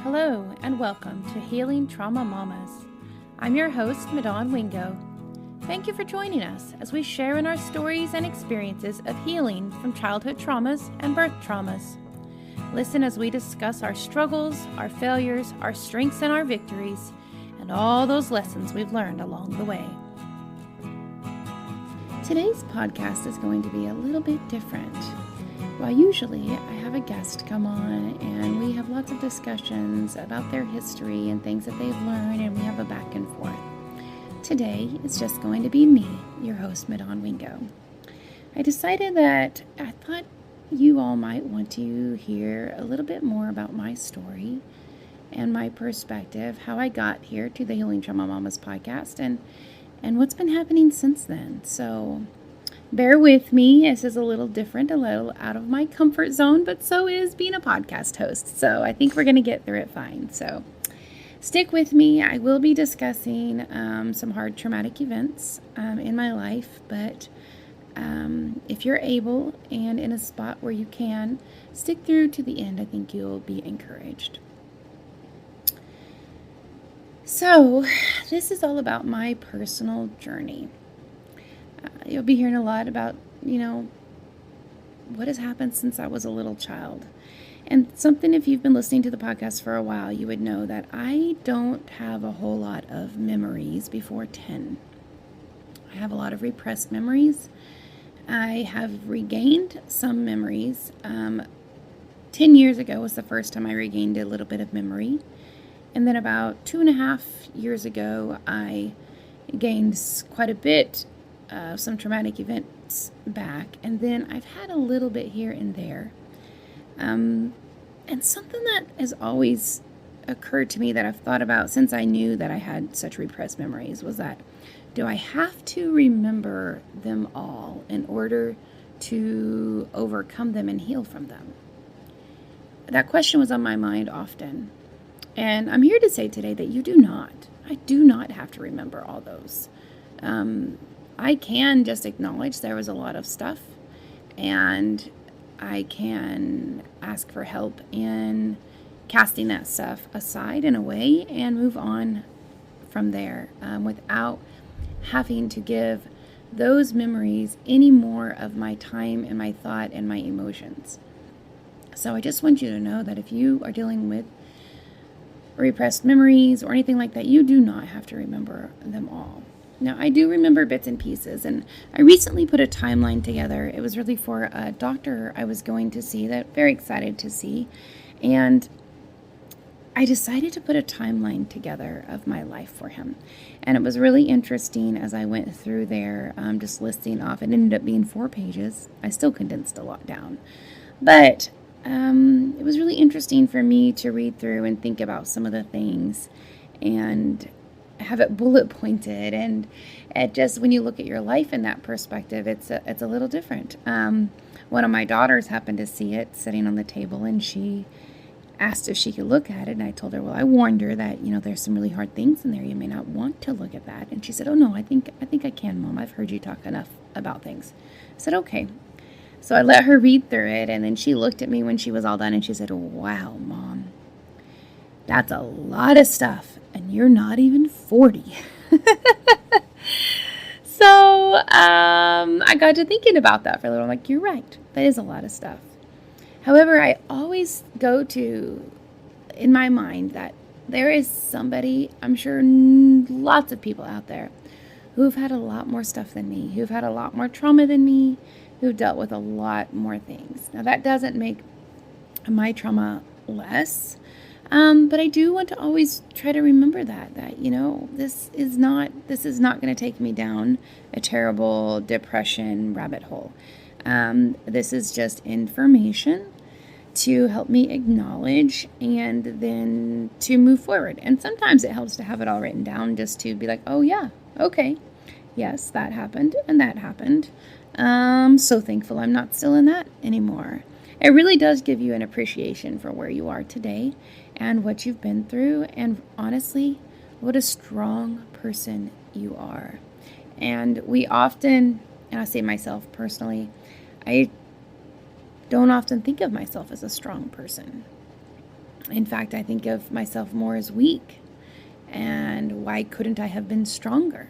Hello and welcome to Healing Trauma Mamas. I'm your host, Midon Wingo. Thank you for joining us as we share in our stories and experiences of healing from childhood traumas and birth traumas. Listen as we discuss our struggles, our failures, our strengths and our victories, and all those lessons we've learned along the way. Today's podcast is going to be a little bit different. While usually I have a guest come on and we have lots of discussions about their history and things that they've learned and we have a back and forth. Today it's just going to be me, your host, Midon Wingo. I decided that I thought you all might want to hear a little bit more about my story and my perspective, how I got here to the Healing Trauma Mamas podcast and what's been happening since then. So bear with me. This is a little different, a little out of my comfort zone, but so is being a podcast host. So I think we're going to get through it fine. So stick with me. I will be discussing some hard traumatic events in my life, but if you're able and in a spot where you can, stick through to the end. I think you'll be encouraged. So this is all about my personal journey. You'll be hearing a lot about, what has happened since I was a little child. And something, if you've been listening to the podcast for a while, you would know that I don't have a whole lot of memories before 10. I have a lot of repressed memories. I have regained some memories. 10 years ago was the first time I regained a little bit of memory. And then about 2.5 years ago, I gained quite a bit some traumatic events back, and then I've had a little bit here and there. And something that has always occurred to me that I've thought about since I knew that I had such repressed memories was that, do I have to remember them all in order to overcome them and heal from them? That question was on my mind often. And I'm here to say today that you do not. I do not have to remember all those. I can just acknowledge there was a lot of stuff, and I can ask for help in casting that stuff aside and away and move on from there without having to give those memories any more of my time and my thought and my emotions. So I just want you to know that if you are dealing with repressed memories or anything like that, you do not have to remember them all. Now, I do remember bits and pieces, and I recently put a timeline together. It was really for a doctor I was going to see that I'm very excited to see, and I decided to put a timeline together of my life for him, and it was really interesting as I went through there, just listing off. It ended up being 4 pages. I still condensed a lot down, but it was really interesting for me to read through and think about some of the things and have it bullet pointed, and it just, when you look at your life in that perspective, it's a little different. One of my daughters happened to see it sitting on the table, and she asked if she could look at it, and I told her, well, I warned her that there's some really hard things in there. You may not want to look at that. And she said, oh no, I think I can, Mom. I've heard you talk enough about things. I said, okay. So I let her read through it, and then she looked at me when she was all done, and she said, wow, Mom, that's a lot of stuff, and you're not even 40. So I got to thinking about that for a little. I'm like, you're right. That is a lot of stuff. However, I always go to, in my mind, that there is somebody, I'm sure lots of people out there, who've had a lot more stuff than me, who've had a lot more trauma than me, who've dealt with a lot more things. Now, that doesn't make my trauma less. But I do want to always try to remember that this is not going to take me down a terrible depression rabbit hole. This is just information to help me acknowledge and then to move forward. And sometimes it helps to have it all written down just to be like, oh yeah, okay, yes, that happened and that happened. So thankful I'm not still in that anymore. It really does give you an appreciation for where you are today and what you've been through, and honestly, what a strong person you are. And we often, and I say myself personally, I don't often think of myself as a strong person. In fact, I think of myself more as weak. And why couldn't I have been stronger?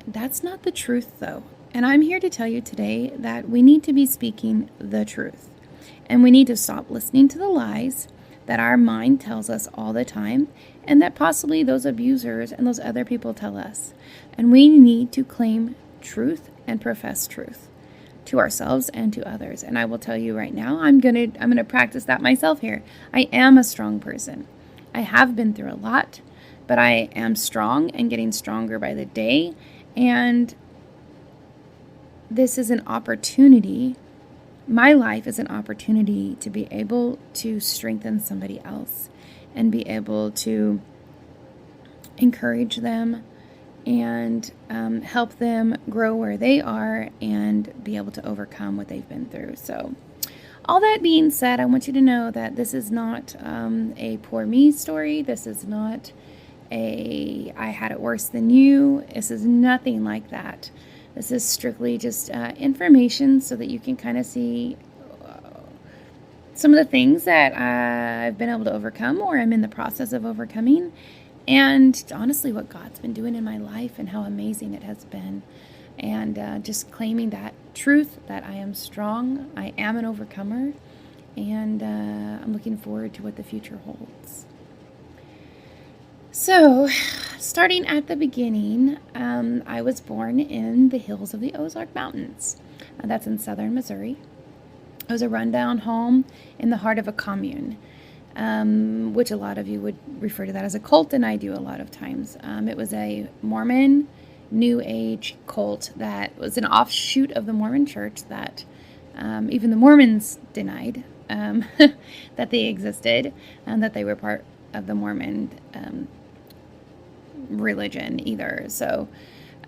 That's not the truth, though. And I'm here to tell you today that we need to be speaking the truth. And we need to stop listening to the lies that our mind tells us all the time, and that possibly those abusers and those other people tell us. And we need to claim truth and profess truth to ourselves and to others. And I will tell you right now, I'm gonna practice that myself here. I am a strong person. I have been through a lot, but I am strong and getting stronger by the day. And this is an opportunity. My life is an opportunity to be able to strengthen somebody else and be able to encourage them and help them grow where they are and be able to overcome what they've been through. So all that being said, I want you to know that this is not a poor me story. This is not a I had it worse than you. This is nothing like that. This is strictly just information so that you can kind of see some of the things that I've been able to overcome or I'm in the process of overcoming. And honestly, what God's been doing in my life and how amazing it has been. And just claiming that truth that I am strong, I am an overcomer, and I'm looking forward to what the future holds. So, starting at the beginning, I was born in the hills of the Ozark Mountains. That's in southern Missouri. It was a rundown home in the heart of a commune, which a lot of you would refer to that as a cult, and I do a lot of times. It was a Mormon New Age cult that was an offshoot of the Mormon Church that even the Mormons denied that they existed and that they were part of the Mormon religion either. So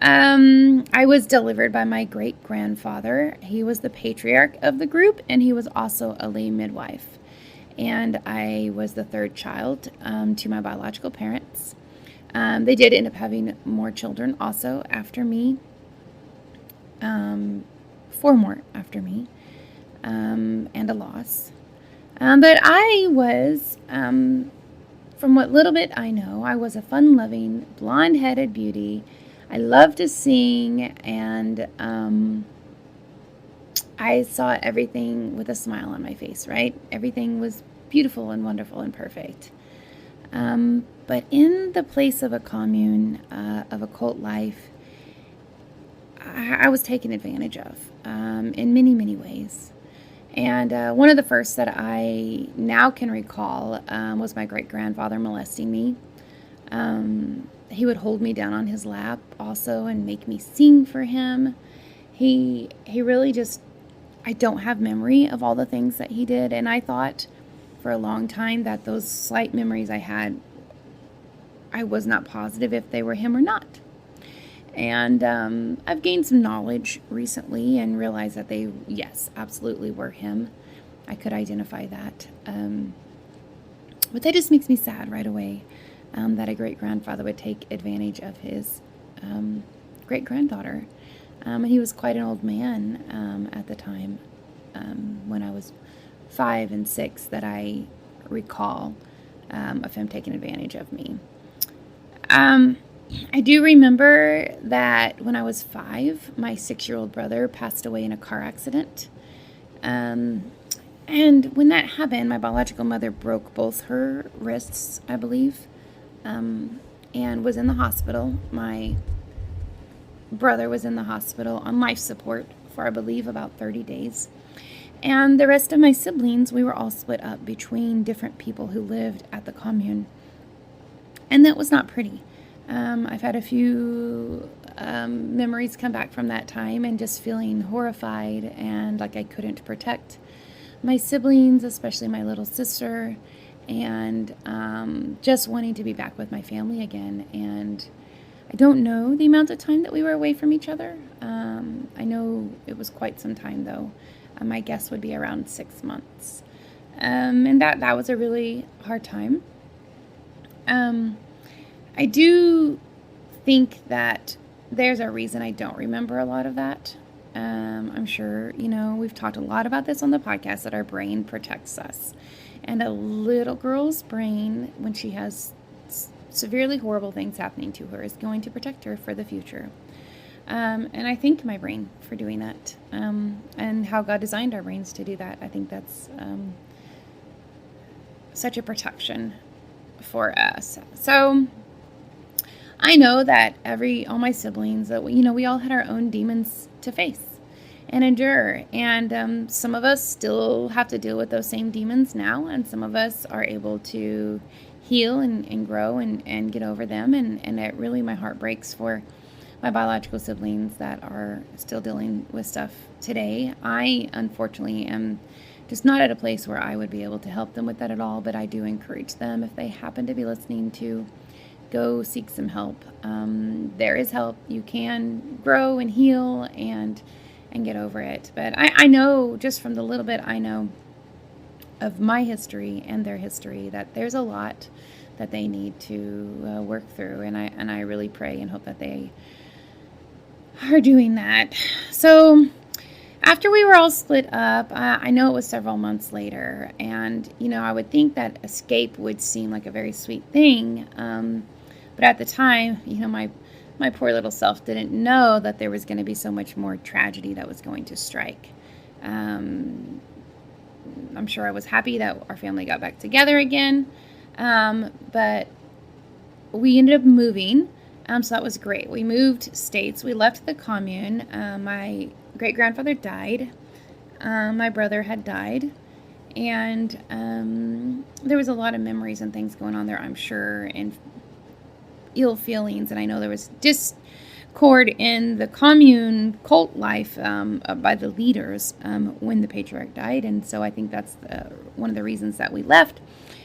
I was delivered by my great-grandfather. He was the patriarch of the group, and he was also a lay midwife. And I was the third child to my biological parents. They did end up having more children also after me, 4 more after me, and a loss. But I was, from what little bit I know, I was a fun-loving, blonde-headed beauty. I loved to sing, and I saw everything with a smile on my face, right? Everything was beautiful and wonderful and perfect. But in the place of a commune, of a cult life, I was taken advantage of in many, many ways. And one of the first that I now can recall was my great-grandfather molesting me. He would hold me down on his lap also and make me sing for him. He really just, I don't have memory of all the things that he did. And I thought for a long time that those slight memories I had, I was not positive if they were him or not. And I've gained some knowledge recently and realized that they, yes, absolutely were him. I could identify that. But that just makes me sad right away that a great-grandfather would take advantage of his great-granddaughter. And he was quite an old man at the time when I was 5 and 6 that I recall of him taking advantage of me. I do remember that when I was 5, my 6-year-old brother passed away in a car accident. And when that happened, my biological mother broke both her wrists, I believe, and was in the hospital. My brother was in the hospital on life support for, I believe, about 30 days. And the rest of my siblings, we were all split up between different people who lived at the commune. And that was not pretty. I've had a few memories come back from that time and just feeling horrified and like I couldn't protect my siblings, especially my little sister, and just wanting to be back with my family again. And I don't know the amount of time that we were away from each other. I know it was quite some time, though. My guess would be around 6 months. And that was a really hard time. I do think that there's a reason I don't remember a lot of that. I'm sure, we've talked a lot about this on the podcast, that our brain protects us. And a little girl's brain, when she has severely horrible things happening to her, is going to protect her for the future. And I thank my brain for doing that, and how God designed our brains to do that. I think that's such a protection for us. So I know that all my siblings, that we all had our own demons to face and endure, and some of us still have to deal with those same demons now, and some of us are able to heal and grow and get over them, and it really, my heart breaks for my biological siblings that are still dealing with stuff today. I, unfortunately, am just not at a place where I would be able to help them with that at all, but I do encourage them, if they happen to be listening, to go seek some help. There is help. You can grow and heal and get over it. But I know, just from the little bit I know of my history and their history, that there's a lot that they need to work through, and I really pray and hope that they are doing that. So after we were all split up, I know it was several months later, and I would think that escape would seem like a very sweet thing, but at the time, my poor little self didn't know that there was going to be so much more tragedy that was going to strike. I'm sure I was happy that our family got back together again, but we ended up moving. So that was great. We moved states. We left the commune. My great-grandfather died. My brother had died. And there was a lot of memories and things going on there, I'm sure, and ill feelings. And I know there was discord in the commune cult life by the leaders when the patriarch died. And so I think that's one of the reasons that we left.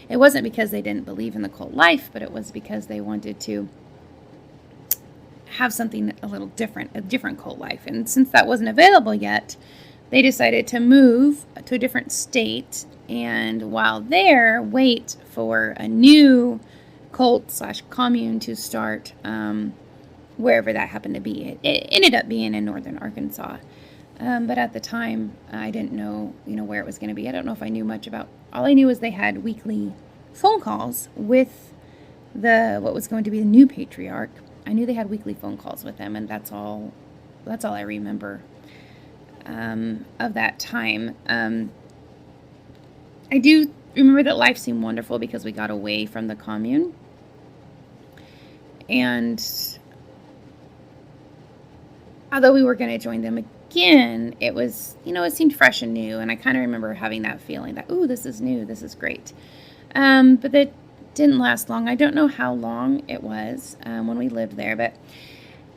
It wasn't because they didn't believe in the cult life, but it was because they wanted to have something a little different, a different cult life. And since that wasn't available yet, they decided to move to a different state, and while there, wait for a new cult/commune to start wherever that happened to be. It ended up being in northern Arkansas. But at the time, I didn't know, where it was going to be. I don't know if I knew much about. All I knew was they had weekly phone calls with what was going to be the new patriarch. I knew they had weekly phone calls with them, and that's all I remember of that time. I do remember that life seemed wonderful because we got away from the commune, and although we were going to join them again, it was, it seemed fresh and new, and I kind of remember having that feeling that, ooh, this is new, this is great. But that didn't last long. I don't know how long it was when we lived there, but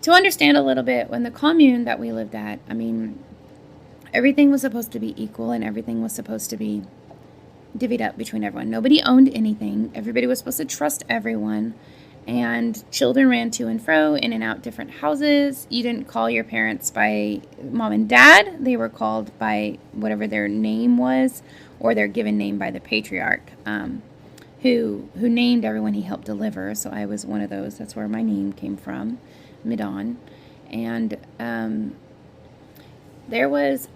to understand a little bit, when the commune that we lived at, everything was supposed to be equal, and everything was supposed to be divvied up between everyone. Nobody owned anything. Everybody was supposed to trust everyone, and children ran to and fro, in and out different houses. You didn't call your parents by mom and dad. They were called by whatever their name was, or their given name by the patriarch, who named everyone he helped deliver. So I was one of those. That's where my name came from, Midon. And there was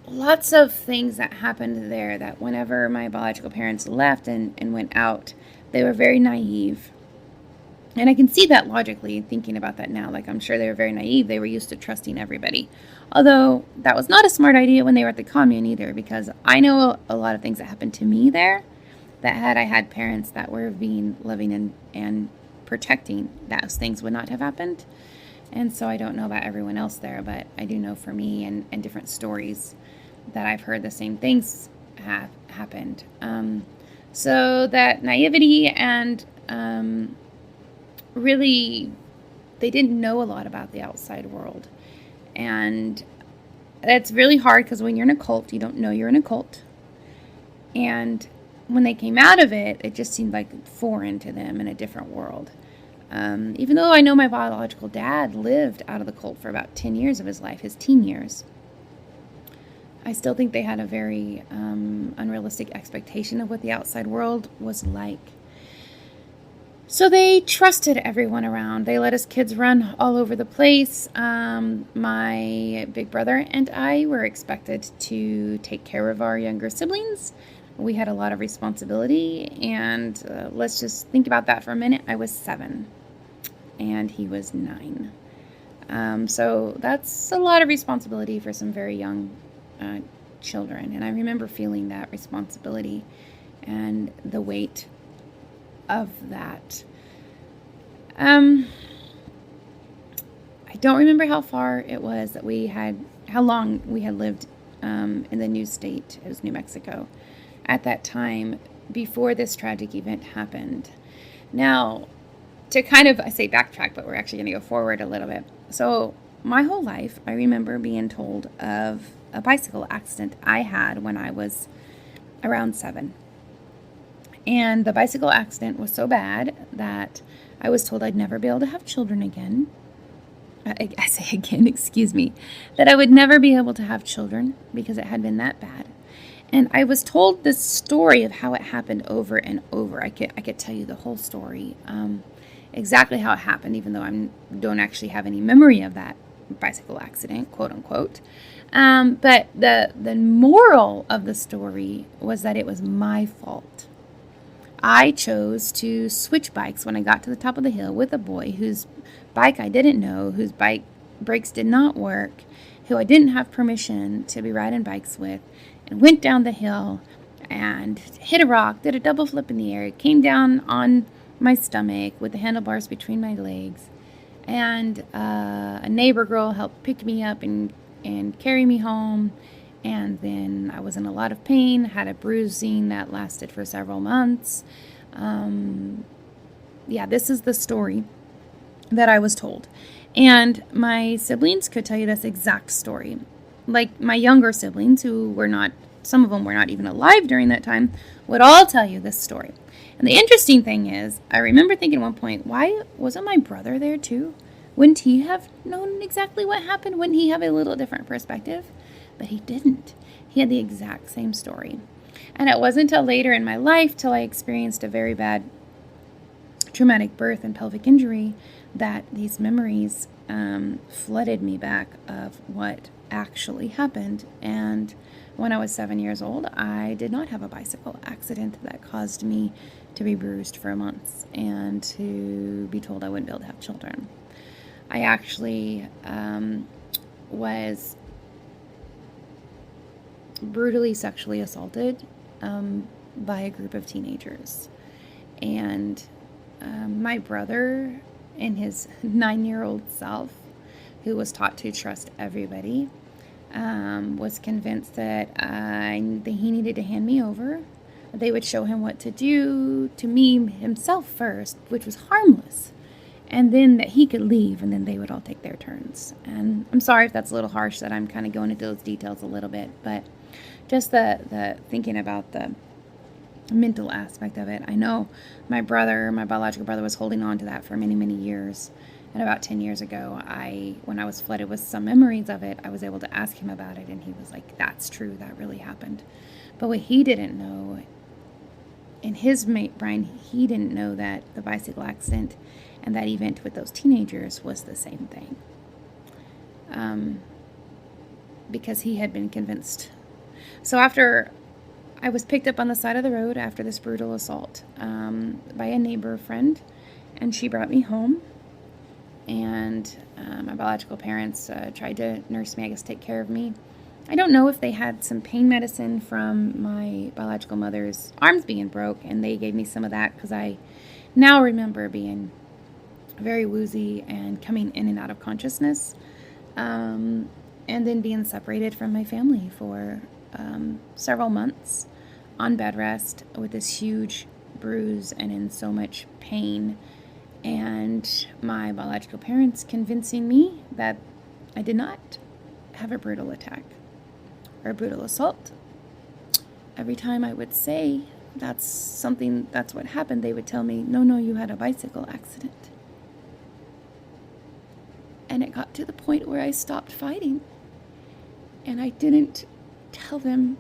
lots of things that happened there, that whenever my biological parents left and went out, they were very naive. And I can see that logically, thinking about that now. Like, I'm sure they were very naive. They were used to trusting everybody. Although, that was not a smart idea when they were at the commune either, because I know a lot of things that happened to me there, that had I had parents that were being loving and protecting, those things would not have happened. And so I don't know about everyone else there, but I do know for me and different stories that I've heard the same things have happened. So that naivety and really, they didn't know a lot about the outside world. And that's really hard, because when you're in a cult, you don't know you're in a cult. And when they came out of it, it just seemed like foreign to them, in a different world. Even though I know my biological dad lived out of the cult for about 10 years of his life, his teen years, I still think they had a very unrealistic expectation of what the outside world was like. So they trusted everyone around. They let us kids run all over the place. My big brother and I were expected to take care of our younger siblings. We had a lot of responsibility, and let's just think about that for a minute. I was 7, and he was 9. So that's a lot of responsibility for some very young children. And I remember feeling that responsibility and the weight of that. I don't remember how far it was that how long we had lived in the new state. It was New Mexico at that time before this tragic event happened. Now, to kind of, I say backtrack, but we're actually going to go forward a little bit. So my whole life, I remember being told of a bicycle accident I had when I was around 7. And the bicycle accident was so bad that I was told I'd never be able to have children again. I say again, excuse me, that I would never be able to have children because it had been that bad. And I was told this story of how it happened over and over. I could tell you the whole story, exactly how it happened, even though I don't actually have any memory of that bicycle accident, quote unquote. But the moral of the story was that it was my fault. I chose to switch bikes when I got to the top of the hill with a boy whose bike I didn't know, whose bike brakes did not work, who I didn't have permission to be riding bikes with, and went down the hill and hit a rock, did a double flip in the air, came down on my stomach with the handlebars between my legs, and a neighbor girl helped pick me up and carry me home. And then I was in a lot of pain, had a bruising that lasted for several months. This is the story that I was told. And my siblings could tell you this exact story. Like my younger siblings, some of them were not even alive during that time, would all tell you this story. And the interesting thing is, I remember thinking at one point, why wasn't my brother there too? Wouldn't he have known exactly what happened? Wouldn't he have a little different perspective? But he didn't. He had the exact same story. And it wasn't until later in my life, till I experienced a very bad traumatic birth and pelvic injury, that these memories flooded me back of what actually happened. And when I was 7 years old, I did not have a bicycle accident that caused me to be bruised for months and to be told I wouldn't be able to have children. I actually was brutally sexually assaulted by a group of teenagers. And my brother, in his 9-year-old self, who was taught to trust everybody, was convinced that he needed to hand me over. They would show him what to do to me himself first, which was harmless, and then that he could leave, and then they would all take their turns. And I'm sorry if that's a little harsh that I'm kind of going into those details a little bit, but just the thinking about the mental aspect of it. I know my biological brother, was holding on to that for many, many years. And about 10 years ago, when I was flooded with some memories of it, I was able to ask him about it, and he was like, that's true, that really happened. But what he didn't know, in his brain, he didn't know that the bicycle accident and that event with those teenagers was the same thing. Because he had been convinced. So after I was picked up on the side of the road after this brutal assault by a neighbor friend, and she brought me home. And my biological parents tried to nurse me, I guess, take care of me. I don't know if they had some pain medicine from my biological mother's arms being broke, and they gave me some of that, because I now remember being very woozy and coming in and out of consciousness, and then being separated from my family for several months on bed rest with this huge bruise and in so much pain. And my biological parents convincing me that I did not have a brutal attack or a brutal assault. Every time I would say that's what happened, they would tell me, no, you had a bicycle accident. And it got to the point where I stopped fighting. And I didn't tell them,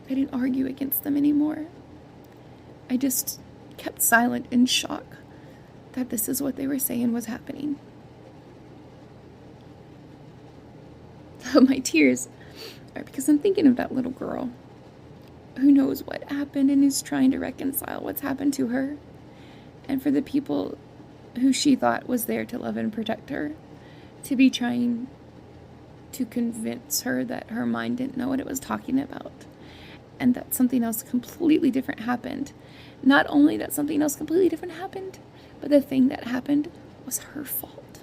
I didn't argue against them anymore. I just kept silent in shock. that this is what they were saying was happening. So my tears are because I'm thinking of that little girl who knows what happened and is trying to reconcile what's happened to her. And for the people who she thought was there to love and protect her, to be trying to convince her that her mind didn't know what it was talking about, and that something else completely different happened. Not only that something else completely different happened, but the thing that happened was her fault.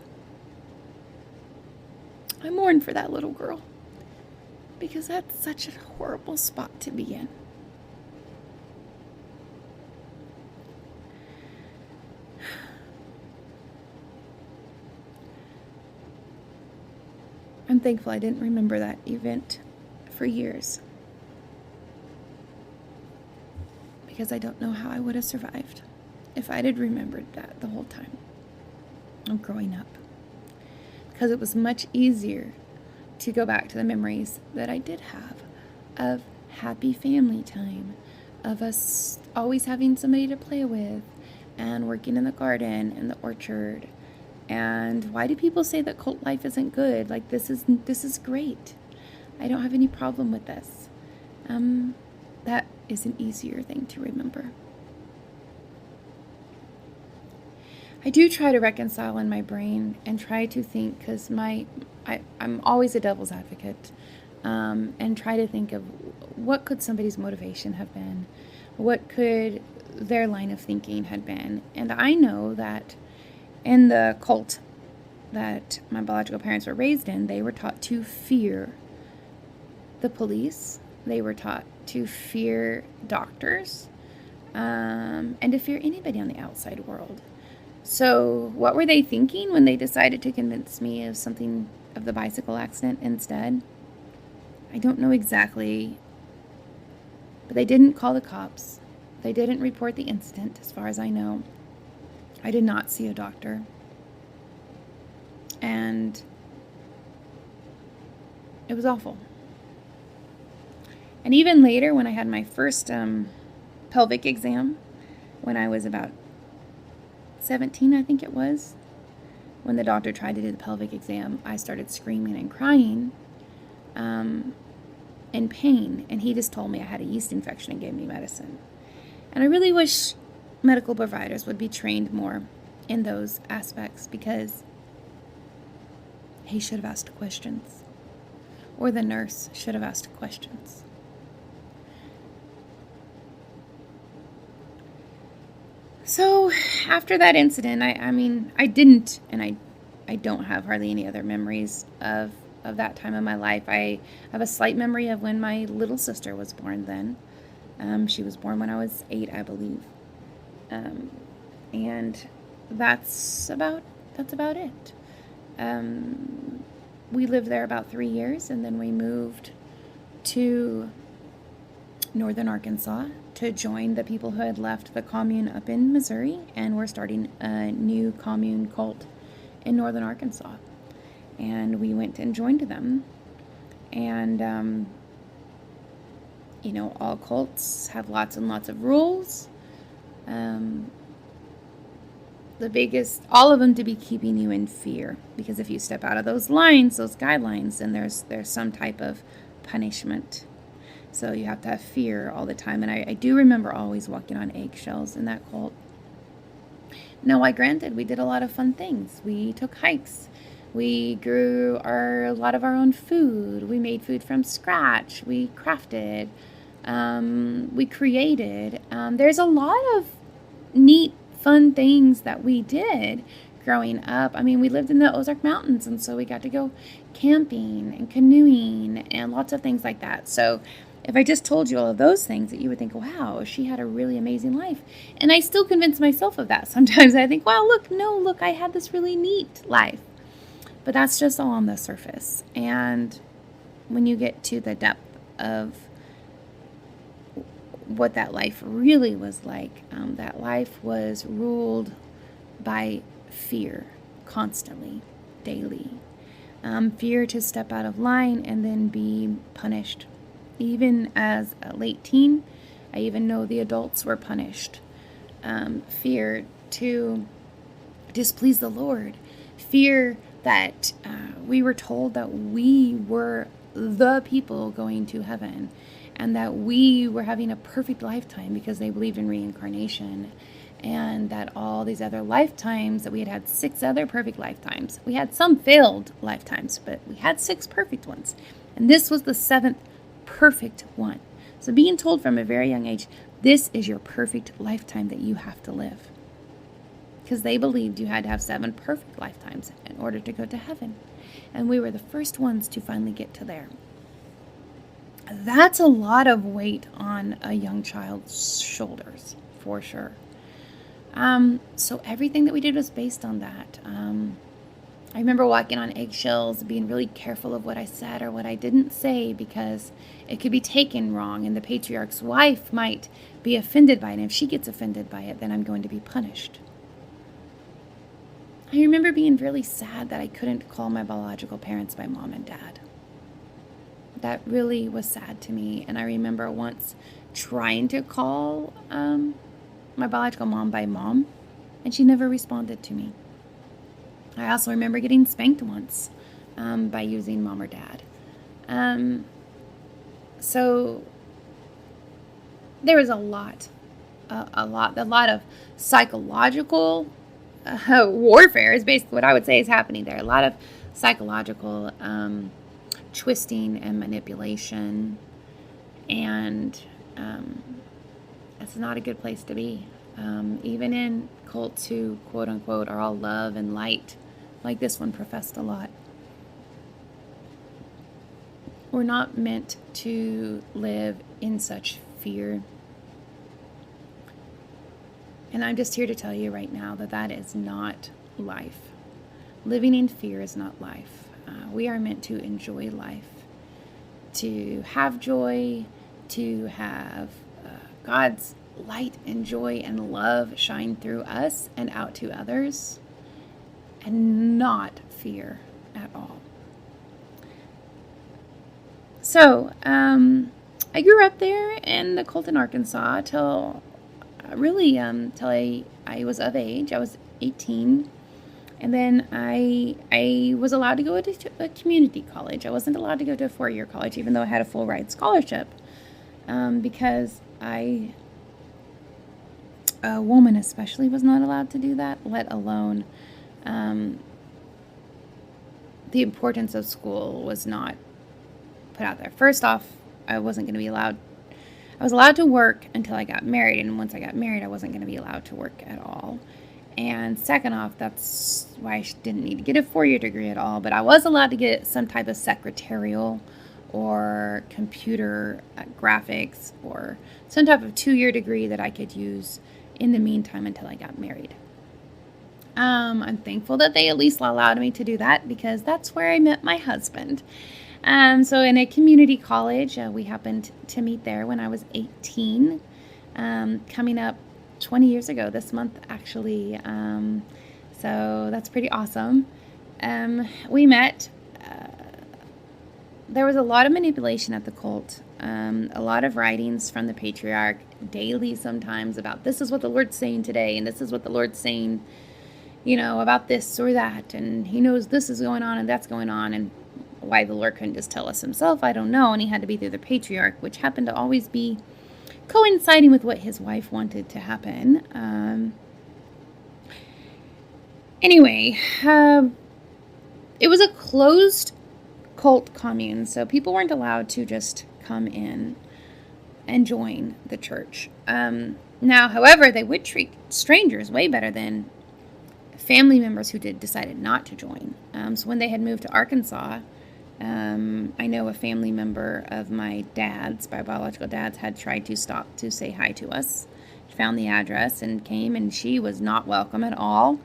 I mourn for that little girl, because that's such a horrible spot to be in. I'm thankful I didn't remember that event for years, because I don't know how I would have survived if I'd had remembered that the whole time of growing up. Because it was much easier to go back to the memories that I did have of happy family time, of us always having somebody to play with, and working in the garden and the orchard. And why do people say that cult life isn't good? Like, this is great. I don't have any problem with this. That is an easier thing to remember. I do try to reconcile in my brain and try to think, because I'm always a devil's advocate, and try to think of what could somebody's motivation have been, what could their line of thinking had been. And I know that in the cult that my biological parents were raised in, they were taught to fear the police. They were taught to fear doctors, and to fear anybody on the outside world. So what were they thinking when they decided to convince me of something, of the bicycle accident instead? I don't know exactly, but they didn't call the cops. They didn't report the incident, as far as I know. I did not see a doctor. And it was awful. And even later, when I had my first pelvic exam, when I was about 17, I think it was, when the doctor tried to do the pelvic exam, I started screaming and crying in pain. And he just told me I had a yeast infection and gave me medicine. And I really wish medical providers would be trained more in those aspects, because he should have asked questions, or the nurse should have asked questions. So after that incident, I didn't, and I don't have hardly any other memories of that time in my life. I have a slight memory of when my little sister was born then. She was born when I was 8, I believe. And that's about it. We lived there about 3 years, and then we moved to northern Arkansas to join the people who had left the commune up in Missouri, and we're starting a new commune cult in northern Arkansas. And we went and joined them. And, all cults have lots and lots of rules. The biggest, all of them to be keeping you in fear, because if you step out of those lines, those guidelines, then there's some type of punishment. So you have to have fear all the time. And I do remember always walking on eggshells in that cult. Now, granted, we did a lot of fun things. We took hikes. We grew a lot of our own food. We made food from scratch. We crafted. We created. There's a lot of neat, fun things that we did growing up. We lived in the Ozark Mountains, and so we got to go camping and canoeing and lots of things like that. So if I just told you all of those things, that you would think, wow, she had a really amazing life. And I still convince myself of that. Sometimes I think, wow, look, I had this really neat life. But that's just all on the surface. And when you get to the depth of what that life really was like, that life was ruled by fear constantly, daily. Fear to step out of line and then be punished. Even as a late teen, I even know the adults were punished. Fear to displease the Lord, fear that we were told that we were the people going to heaven and that we were having a perfect lifetime because they believed in reincarnation, and that all these other lifetimes, that we had 6 other perfect lifetimes. We had some failed lifetimes, but we had 6 perfect ones. And this was the 7th perfect one. So being told from a very young age, this is your perfect lifetime that you have to live. Because they believed you had to have 7 perfect lifetimes in order to go to heaven. And we were the first ones to finally get to there. That's a lot of weight on a young child's shoulders, for sure. So everything that we did was based on that. I remember walking on eggshells, being really careful of what I said or what I didn't say, because it could be taken wrong, and the patriarch's wife might be offended by it. And if she gets offended by it, then I'm going to be punished. I remember being really sad that I couldn't call my biological parents by mom and dad. That really was sad to me. And I remember once trying to call my biological mom by mom, and she never responded to me. I also remember getting spanked once by using mom or dad. So there was a lot of psychological warfare is basically what I would say is happening there. A lot of psychological twisting and manipulation, and it's not a good place to be. Even in cults who, quote unquote, are all love and light, like this one professed a lot. We're not meant to live in such fear. And I'm just here to tell you right now that that is not life. Living in fear is not life. We are meant to enjoy life, to have joy, to have God's light and joy and love shine through us and out to others, and not fear at all. So, I grew up there in the Colton, Arkansas till I was of age. I was 18. And then I was allowed to go to a community college. I wasn't allowed to go to a 4-year college, even though I had a full ride scholarship, because a woman especially was not allowed to do that, let alone the importance of school was not put out there. First off, I wasn't going to be allowed. I was allowed to work until I got married, and once I got married, I wasn't going to be allowed to work at all. And second off, that's why I didn't need to get a 4-year degree at all, but I was allowed to get some type of secretarial or computer graphics or some type of 2-year degree that I could use in the meantime until I got married. I'm thankful that they at least allowed me to do that, because that's where I met my husband. So in a community college, we happened to meet there when I was 18, coming up 20 years ago this month, actually. So that's pretty awesome. We met. There was a lot of manipulation at the cult. A lot of writings from the patriarch daily sometimes about this is what the Lord's saying today, and this is what the Lord's saying, about this or that, and he knows this is going on and that's going on, and why the Lord couldn't just tell us himself, I don't know, and he had to be through the patriarch, which happened to always be coinciding with what his wife wanted to happen. Anyway, it was a closed cult commune, so people weren't allowed to just come in and join the church. Now, however, they would treat strangers way better than family members who decided not to join. So when they had moved to Arkansas, I know a family member of my biological dad's, had tried to stop to say hi to us. She found the address and came, and she was not welcome at all.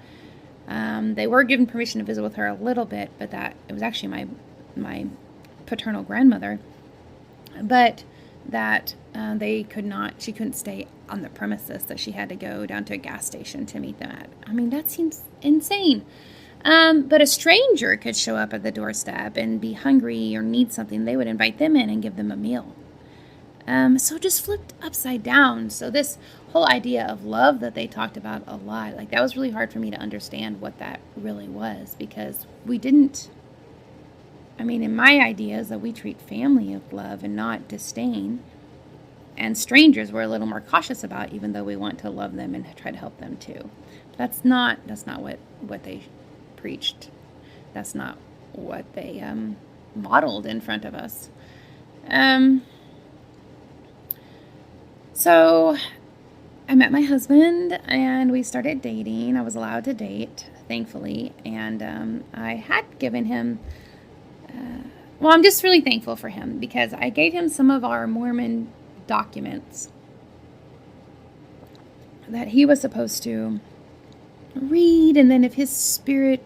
They were given permission to visit with her a little bit, but it was actually my paternal grandmother. But that she couldn't stay on the premises, that she had to go down to a gas station to meet them at. I mean, that seems insane. But a stranger could show up at the doorstep and be hungry or need something. They would invite them in and give them a meal. So just flipped upside down. So this whole idea of love that they talked about a lot, like that was really hard for me to understand what that really was, because we didn't, I mean, in my ideas that we treat family with love and not disdain, and strangers we're a little more cautious about, even though we want to love them and try to help them too. That's not what they preached. That's not what they modeled in front of us. So I met my husband and we started dating. I was allowed to date, thankfully, and I had given him. Well, I'm just really thankful for him because I gave him some of our Mormon documents that he was supposed to read, and then if his spirit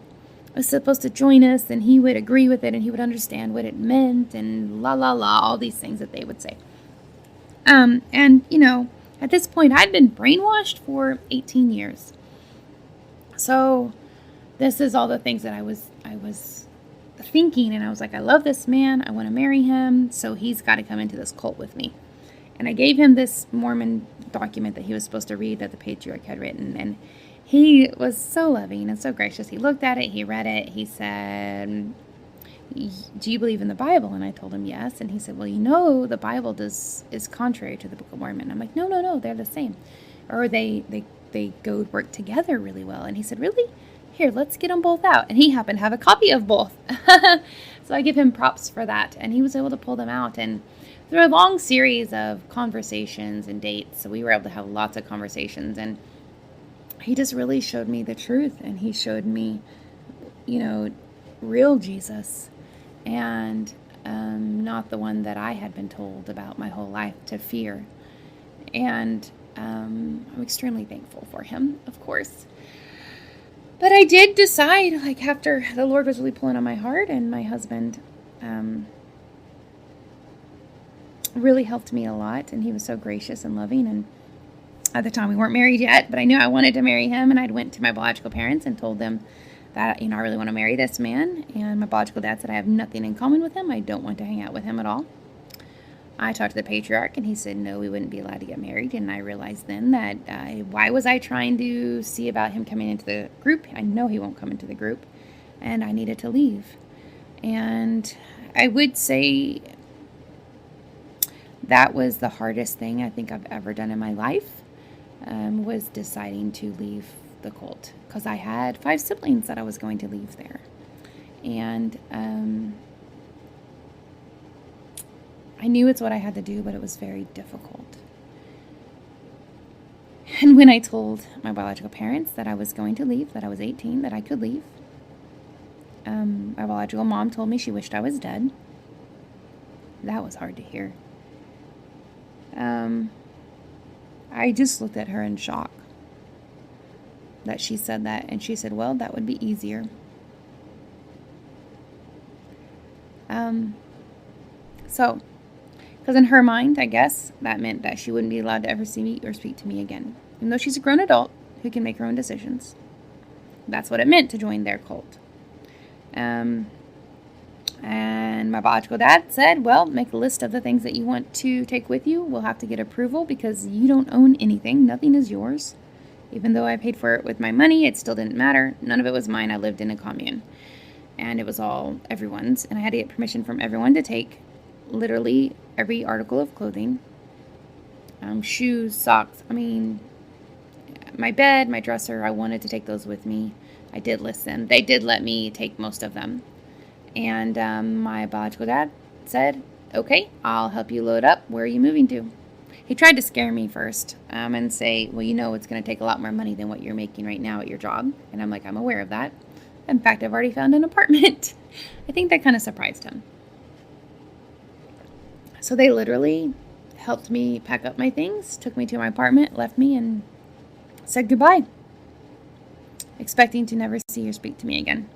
was supposed to join us, then he would agree with it and he would understand what it meant, and la la la, all these things that they would say. And at this point I'd been brainwashed for 18 years. So this is all the things that I was thinking, and I was like, I love this man, I want to marry him, so he's got to come into this cult with me. And I gave him this Mormon document that he was supposed to read that the patriarch had written, and he was so loving and so gracious. He looked at it, he read it, he said, do you believe in the Bible? And I told him yes. And he said, well, the Bible is contrary to the Book of Mormon. I'm like, no, they're the same. Or they go work together really well. And he said, really? Here, let's get them both out. And he happened to have a copy of both. So I give him props for that. And he was able to pull them out. And through a long series of conversations and dates, so we were able to have lots of conversations. And he just really showed me the truth. And he showed me, real Jesus. And not the one that I had been told about my whole life to fear. And I'm extremely thankful for him, of course. But I did decide, after the Lord was really pulling on my heart, and my husband really helped me a lot, and he was so gracious and loving. And at the time we weren't married yet, but I knew I wanted to marry him, and I went to my biological parents and told them that, I really want to marry this man. And my biological dad said I have nothing in common with him. I don't want to hang out with him at all. I talked to the patriarch, and he said no, we wouldn't be allowed to get married. And I realized then that why was I trying to see about him coming into the group? I know he won't come into the group, and I needed to leave. And I would say that was the hardest thing I think I've ever done in my life, was deciding to leave the cult, because I had 5 siblings that I was going to leave there. And I knew it's what I had to do, but it was very difficult. And when I told my biological parents that I was going to leave, that I was 18, that I could leave, my biological mom told me she wished I was dead. That was hard to hear. I just looked at her in shock that she said that, and she said, well, that would be easier. Because in her mind, I guess, that meant that she wouldn't be allowed to ever see me or speak to me again. Even though she's a grown adult who can make her own decisions. That's what it meant to join their cult. And my biological dad said, well, make a list of the things that you want to take with you. We'll have to get approval because you don't own anything. Nothing is yours. Even though I paid for it with my money, it still didn't matter. None of it was mine. I lived in a commune. And it was all everyone's. And I had to get permission from everyone to take literally every article of clothing. Shoes, socks. My bed, my dresser, I wanted to take those with me. I did listen. They did let me take most of them. And my biological dad said, okay, I'll help you load up. Where are you moving to? He tried to scare me first and say, well, it's going to take a lot more money than what you're making right now at your job. And I'm like, I'm aware of that. In fact, I've already found an apartment. I think that kind of surprised him. So they literally helped me pack up my things, took me to my apartment, left me, and said goodbye, expecting to never see or speak to me again.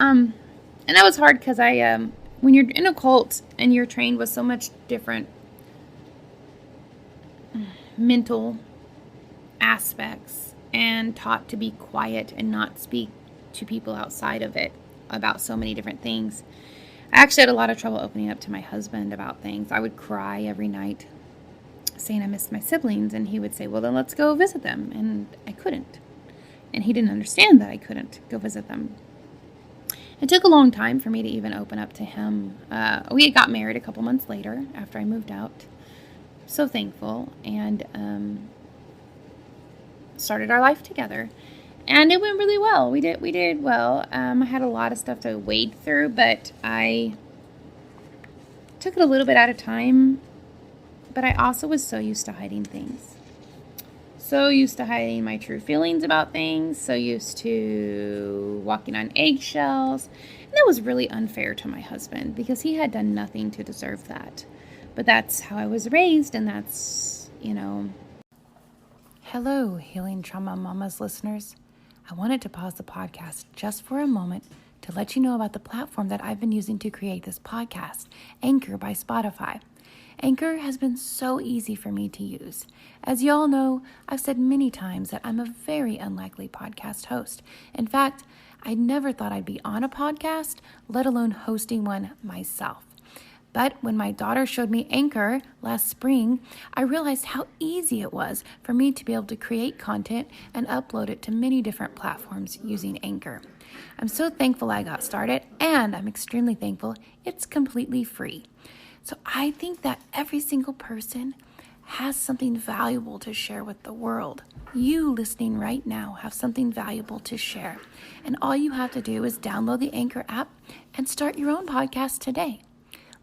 And that was hard because when you're in a cult and you're trained with so much different mental aspects and taught to be quiet and not speak to people outside of it about so many different things, I actually had a lot of trouble opening up to my husband about things. I would cry every night saying I missed my siblings, and he would say, well, then let's go visit them. And I couldn't. And he didn't understand that I couldn't go visit them. It took a long time for me to even open up to him. We had got married a couple months later after I moved out. So thankful, and started our life together. And it went really well. We did well. I had a lot of stuff to wade through, but I took it a little bit at a time. But I also was so used to hiding things. So used to hiding my true feelings about things. So used to walking on eggshells. And that was really unfair to my husband because he had done nothing to deserve that. But that's how I was raised, and that's, Hello, Healing Trauma Mamas listeners. I wanted to pause the podcast just for a moment to let you know about the platform that I've been using to create this podcast, Anchor by Spotify. Anchor has been so easy for me to use. As you all know, I've said many times that I'm a very unlikely podcast host. In fact, I never thought I'd be on a podcast, let alone hosting one myself. But when my daughter showed me Anchor last spring, I realized how easy it was for me to be able to create content and upload it to many different platforms using Anchor. I'm so thankful I got started, and I'm extremely thankful it's completely free. So I think that every single person has something valuable to share with the world. You listening right now have something valuable to share. And all you have to do is download the Anchor app and start your own podcast today.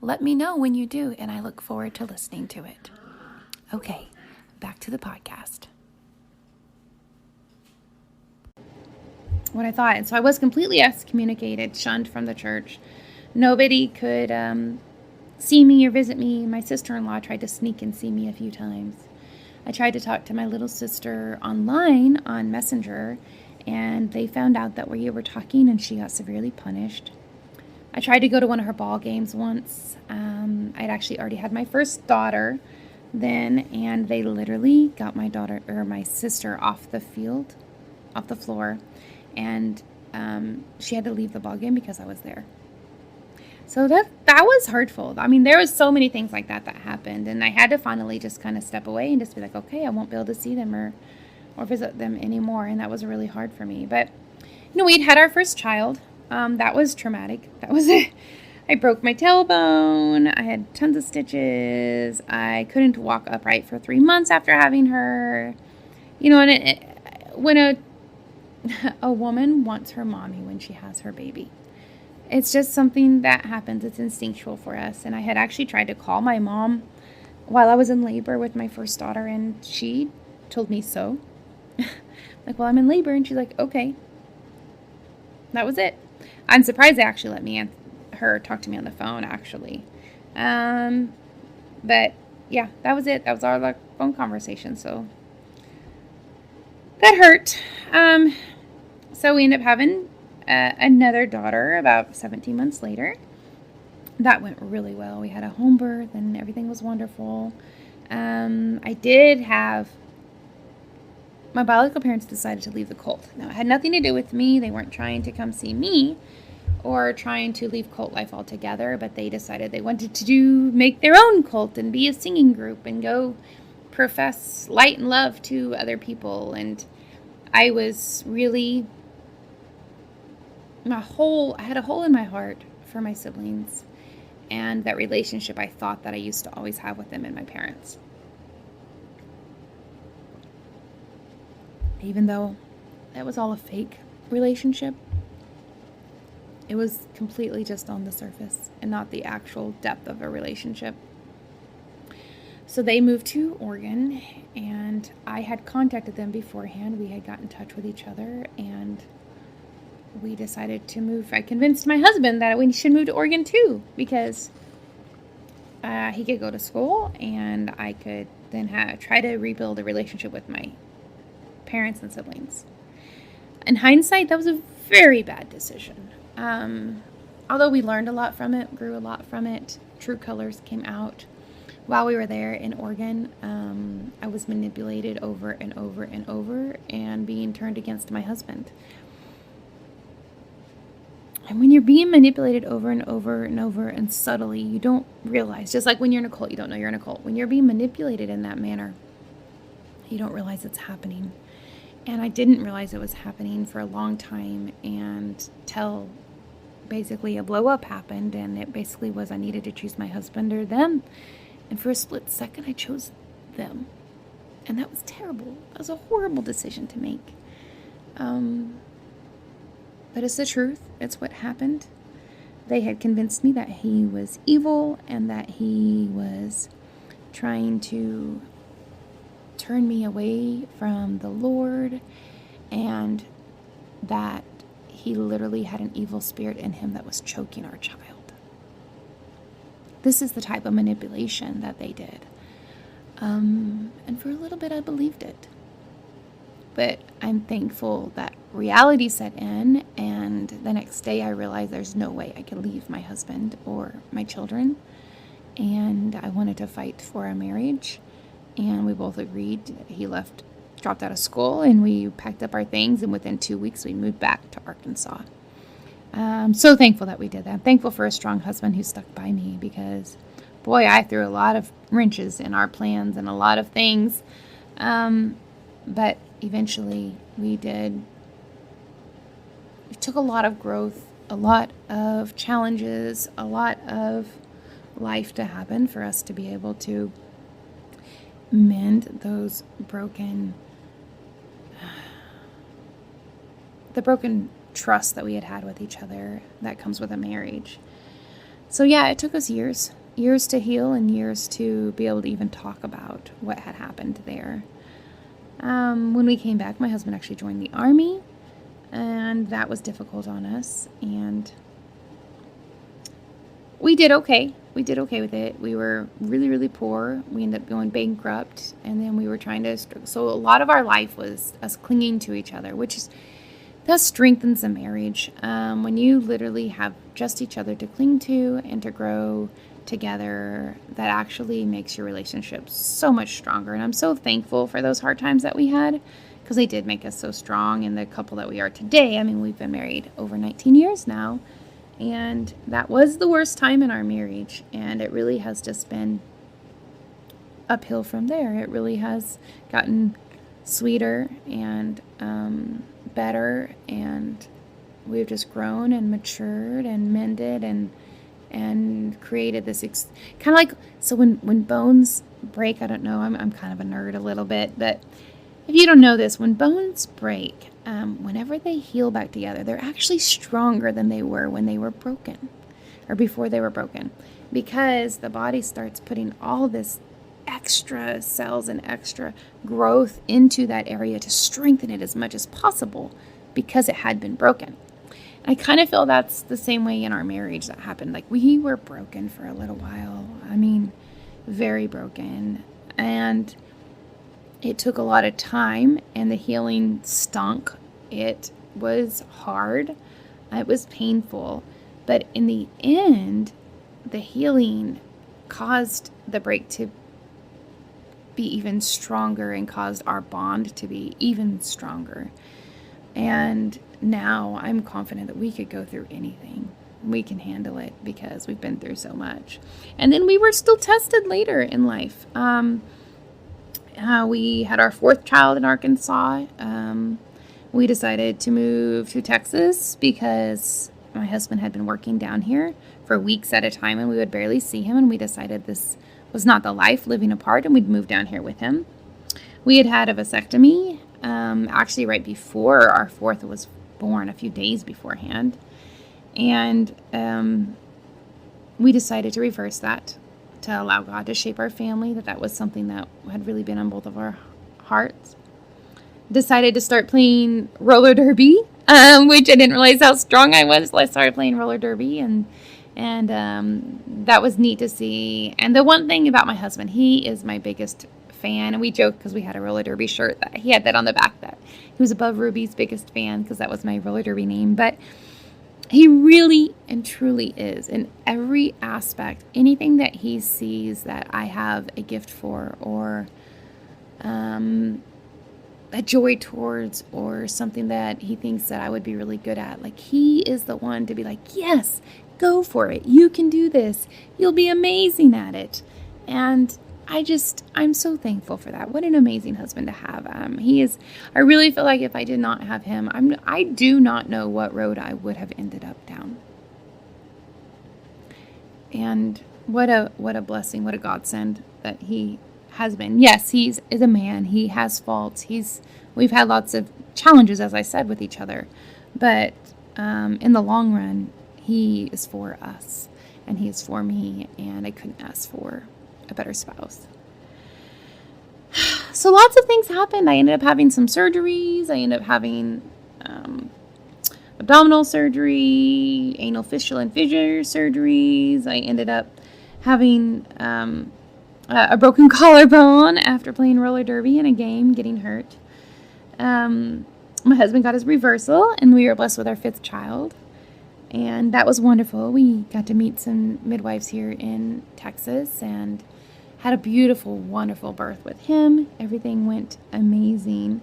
Let me know when you do, and I look forward to listening to it. Okay, back to the podcast. What I thought. And so I was completely excommunicated, shunned from the church. Nobody could see me or visit me. My sister-in-law tried to sneak and see me a few times. I tried to talk to my little sister online on Messenger, and they found out that we were talking, and she got severely punished. I tried to go to one of her ball games once. I'd actually already had my first daughter then, and they literally got my sister off the floor, and she had to leave the ball game because I was there. So that was hurtful. I mean, there was so many things like that happened, and I had to finally just kind of step away and just be like, okay, I won't be able to see them or visit them anymore, and that was really hard for me. But we'd had our first child. That was traumatic. That was it. I broke my tailbone. I had tons of stitches. I couldn't walk upright for 3 months after having her. And when a woman wants her mommy when she has her baby, it's just something that happens. It's instinctual for us. And I had actually tried to call my mom while I was in labor with my first daughter, and she told me so. Like, well, I'm in labor. And she's like, okay. That was it. I'm surprised they actually let me talk to me on the phone, actually. But yeah, that was it. That was our phone conversation. So that hurt. So we ended up having another daughter about 17 months later. That went really well. We had a home birth and everything was wonderful. I did have my biological parents decided to leave the cult. Now, it had nothing to do with me. They weren't trying to come see me or trying to leave cult life altogether, but they decided they wanted to make their own cult and be a singing group and go profess light and love to other people. And I was really, I had a hole in my heart for my siblings and that relationship I thought that I used to always have with them and my parents. Even though that was all a fake relationship, it was completely just on the surface and not the actual depth of a relationship. So they moved to Oregon, and I had contacted them beforehand. We had got in touch with each other, and we decided to move. I convinced my husband that we should move to Oregon too, because he could go to school, and I could then try to rebuild a relationship with my parents and siblings. In hindsight, that was a very bad decision. Although we learned a lot from it, grew a lot from it, true colors came out. While we were there in Oregon, I was manipulated over and over and over and being turned against my husband. And when you're being manipulated over and over and over and subtly, you don't realize, just like when you're in a cult, you don't know you're in a cult. When you're being manipulated in that manner, you don't realize it's happening. And I didn't realize it was happening for a long time, and till basically a blow up happened, and it basically was I needed to choose my husband or them. And for a split second, I chose them. And that was terrible. That was a horrible decision to make. But it's the truth. It's what happened. They had convinced me that he was evil and that he was trying to turn me away from the Lord, and that he literally had an evil spirit in him that was choking our child. This is the type of manipulation that they did. And for a little bit, I believed it. But I'm thankful that reality set in, and the next day I realized there's no way I could leave my husband or my children. And I wanted to fight for our marriage. And we both agreed. He left, dropped out of school, and we packed up our things. And within 2 weeks, we moved back to Arkansas. I'm so thankful that we did that. I'm thankful for a strong husband who stuck by me, because, boy, I threw a lot of wrenches in our plans and a lot of things. But eventually we did. It took a lot of growth, a lot of challenges, a lot of life to happen for us to be able to mend those broken trust that we had with each other that comes with a marriage. So yeah, it took us years to heal, and years to be able to even talk about what had happened there. When we came back, my husband actually joined the Army, and that was difficult on us, and we did okay. We did okay with it. We were really, really poor. We ended up going bankrupt, and then we were trying to, so a lot of our life was us clinging to each other, that strengthens a marriage. When you literally have just each other to cling to and to grow together, that actually makes your relationship so much stronger. And I'm so thankful for those hard times that we had, because they did make us so strong. And the couple that we are today, I mean, we've been married over 19 years now, and that was the worst time in our marriage, and it really has just been uphill from there. It really has gotten sweeter and better, and we've just grown and matured and mended and created this kind of like, so when bones break, I don't know, I'm kind of a nerd a little bit, but if you don't know this, when bones break, whenever they heal back together, they're actually stronger than they were when they were broken, or before they were broken, because the body starts putting all this extra cells and extra growth into that area to strengthen it as much as possible, because it had been broken. I kind of feel that's the same way in our marriage that happened. Like, we were broken for a little while. I mean, very broken. And it took a lot of time, and the healing stunk. It was hard. It was painful. But in the end, the healing caused the break to be even stronger and caused our bond to be even stronger. And now I'm confident that we could go through anything. We can handle it because we've been through so much. And then we were still tested later in life. We had our fourth child in Arkansas. We decided to move to Texas because my husband had been working down here for weeks at a time, and we would barely see him. And we decided this was not the life, living apart, and we'd move down here with him. We had had a vasectomy, actually right before our fourth was born, a few days beforehand. And we decided to reverse that, to allow God to shape our family, that was something that had really been on both of our hearts. Decided to start playing roller derby, which I didn't realize how strong I was. I started playing roller derby, and that was neat to see. And the one thing about my husband, he is my biggest fan, and we joke because we had a roller derby shirt that he had that on the back, that he was above Ruby's biggest fan, because that was my roller derby name. But he really and truly is, in every aspect. Anything that he sees that I have a gift for, or a joy towards, or something that he thinks that I would be really good at. Like, he is the one to be like, yes, go for it. You can do this. You'll be amazing at it. And I'm so thankful for that. What an amazing husband to have. I really feel like if I did not have him, I do not know what road I would have ended up down. And what a blessing, what a godsend that he has been. Yes, is a man. He has faults. We've had lots of challenges, as I said, with each other. But in the long run, he is for us, and he is for me, and I couldn't ask for a better spouse. So lots of things happened. I ended up having some surgeries. I ended up having abdominal surgery, anal fistula and fissure surgeries. I ended up having a broken collarbone after playing roller derby in a game, getting hurt. My husband got his reversal, and we were blessed with our 5th child. And that was wonderful. We got to meet some midwives here in Texas and had a beautiful, wonderful birth with him. Everything went amazing.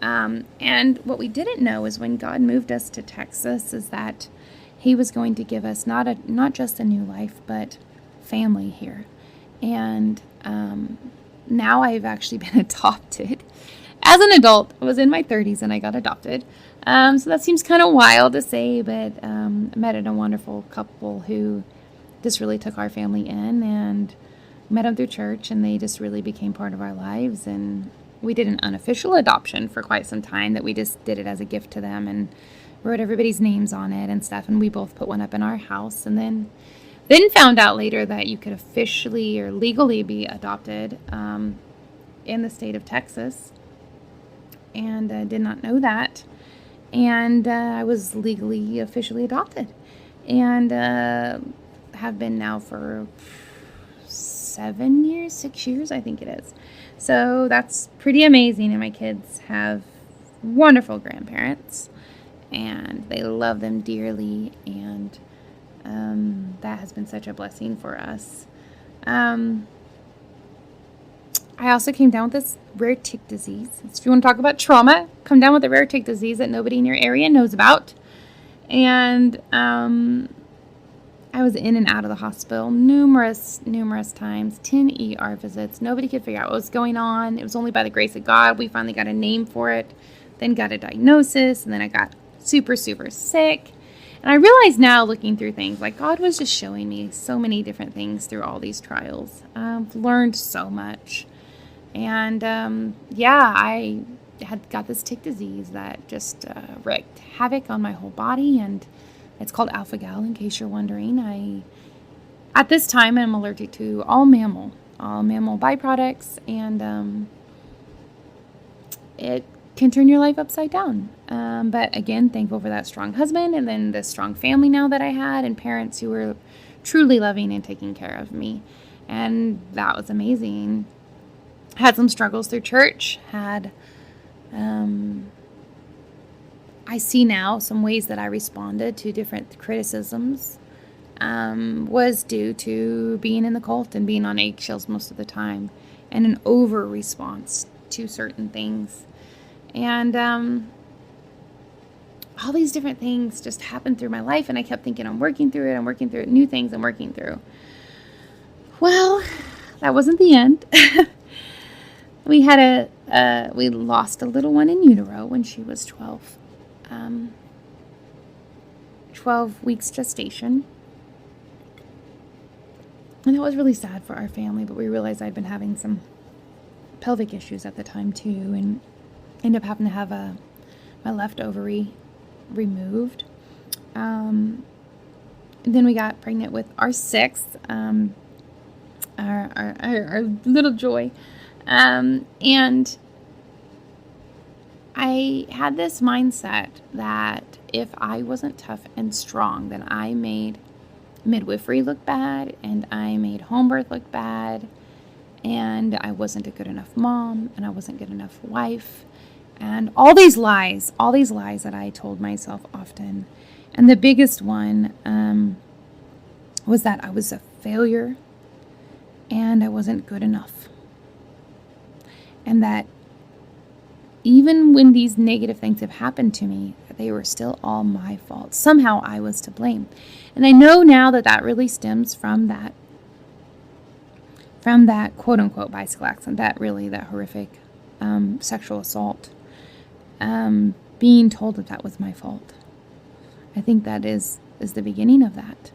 And what we didn't know is when God moved us to Texas is that he was going to give us not just a new life, but family here. And now I've actually been adopted. As an adult, I was in my 30s and I got adopted. So that seems kind of wild to say, but I met a wonderful couple who just really took our family in, and met them through church, and they just really became part of our lives. And we did an unofficial adoption for quite some time, that we just did it as a gift to them and wrote everybody's names on it and stuff. And we both put one up in our house, and then found out later that you could officially or legally be adopted in the state of Texas. And I did not know that. And I was legally, officially adopted. And have been now for 6 years, I think it is. So that's pretty amazing. And my kids have wonderful grandparents. And they love them dearly. And that has been such a blessing for us. I also came down with this rare tick disease. So if you want to talk about trauma, come down with a rare tick disease that nobody in your area knows about. And I was in and out of the hospital numerous times, 10 ER visits. Nobody could figure out what was going on. It was only by the grace of God we finally got a name for it, then got a diagnosis, and then I got super, super sick. And I realize now, looking through things, like God was just showing me so many different things through all these trials. I've learned so much. And I had got this tick disease that just wreaked havoc on my whole body, and it's called alpha-gal, in case you're wondering. At this time, I'm allergic to all mammal byproducts, and it can turn your life upside down. But again, thankful for that strong husband, and then the strong family now that I had, and parents who were truly loving and taking care of me. And that was amazing. Had some struggles through church, I see now some ways that I responded to different criticisms was due to being in the cult and being on eggshells most of the time, and an over response to certain things. And all these different things just happened through my life, and I kept thinking, I'm working through it, new things I'm working through. Well, that wasn't the end. We lost a little one in utero when she was 12 weeks gestation. And that was really sad for our family, but we realized I'd been having some pelvic issues at the time too, and ended up having to have my left ovary removed. Then we got pregnant with our 6th, our little joy. And I had this mindset that if I wasn't tough and strong, then I made midwifery look bad, and I made home birth look bad, and I wasn't a good enough mom, and I wasn't good enough wife, and all these lies that I told myself often. And the biggest one was that I was a failure, and I wasn't good enough. And that even when these negative things have happened to me, they were still all my fault. Somehow I was to blame. And I know now that that really stems from that quote unquote bicycle accident, that horrific sexual assault, being told that that was my fault. I think that is the beginning of that.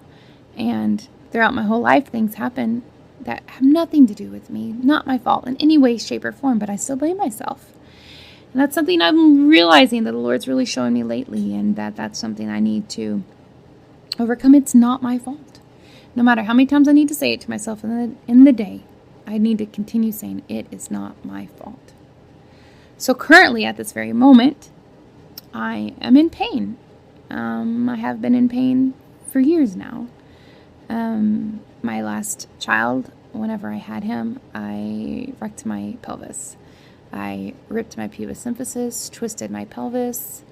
And throughout my whole life, things happen that have nothing to do with me, not my fault in any way, shape, or form, but I still blame myself. And that's something I'm realizing that the Lord's really showing me lately, and that's something I need to overcome. It's not my fault. No matter how many times I need to say it to myself in the day, I need to continue saying it is not my fault. So currently, at this very moment, I am in pain. I have been in pain for years now. My last child, whenever I had him, I wrecked my pelvis. I ripped my pubis symphysis, twisted my pelvis.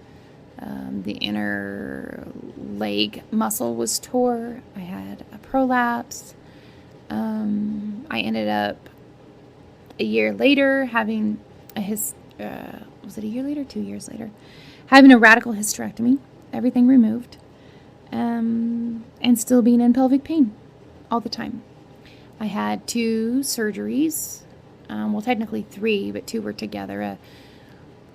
The inner leg muscle was tore. I had a prolapse. I ended up a year later having was it a year later? 2 years later, having a radical hysterectomy, everything removed, and still being in pelvic pain all the time. I had 2 surgeries, well, technically 3, but 2 were together. A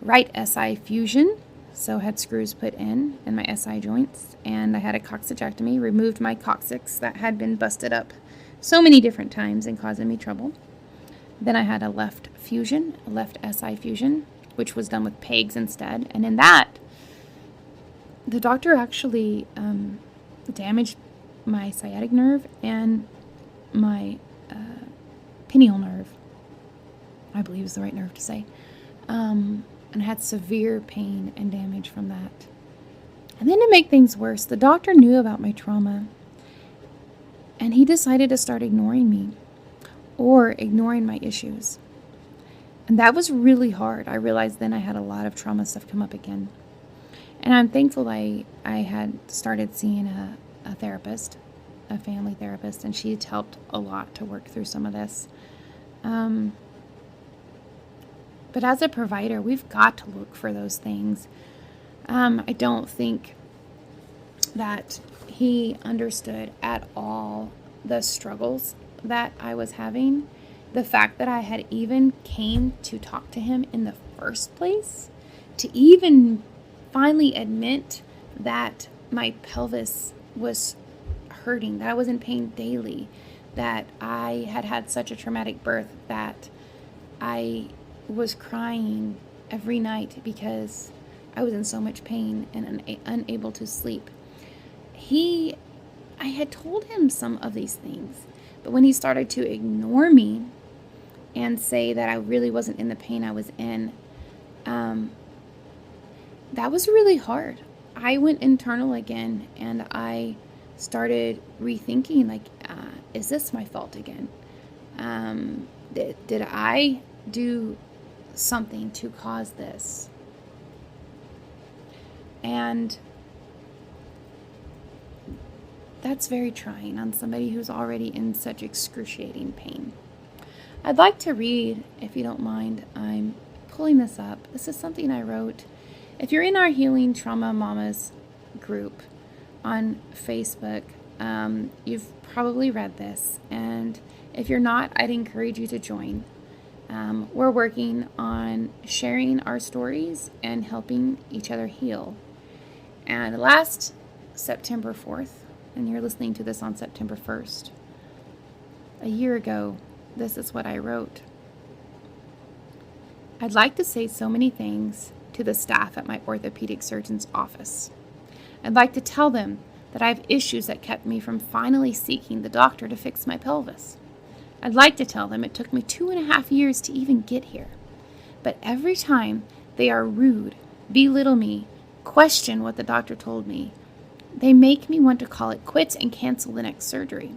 right SI fusion, so had screws put in my SI joints, and I had a coccygectomy, removed my coccyx that had been busted up so many different times and causing me trouble. Then I had a left SI fusion, which was done with pegs instead. And in that, the doctor actually damaged my sciatic nerve and my pineal nerve, I believe is the right nerve to say. And I had severe pain and damage from that. And then to make things worse, the doctor knew about my trauma, and he decided to start ignoring me or ignoring my issues. And that was really hard. I realized then I had a lot of trauma stuff come up again. And I'm thankful I had started seeing a therapist, a family therapist, and she's helped a lot to work through some of this. But as a provider, we've got to look for those things. I don't think that he understood at all the struggles that I was having. The fact that I had even came to talk to him in the first place, to even finally admit that my pelvis was hurting, that I was in pain daily, that I had had such a traumatic birth that I was crying every night because I was in so much pain and unable to sleep. I had told him some of these things, but when he started to ignore me and say that I really wasn't in the pain I was in, that was really hard. I went internal again, and I started rethinking, like, is this my fault again? Did I do something to cause this? And that's very trying on somebody who's already in such excruciating pain. I'd like to read, if you don't mind. I'm pulling this up. This is something I wrote. If you're in our Healing Trauma Mamas group on Facebook, you've probably read this. And if you're not, I'd encourage you to join. We're working on sharing our stories and helping each other heal. And last September 4th, and you're listening to this on September 1st, a year ago, this is what I wrote. I'd like to say so many things to the staff at my orthopedic surgeon's office. I'd like to tell them that I have issues that kept me from finally seeking the doctor to fix my pelvis. I'd like to tell them it took me 2.5 years to even get here. But every time they are rude, belittle me, question what the doctor told me, they make me want to call it quits and cancel the next surgery.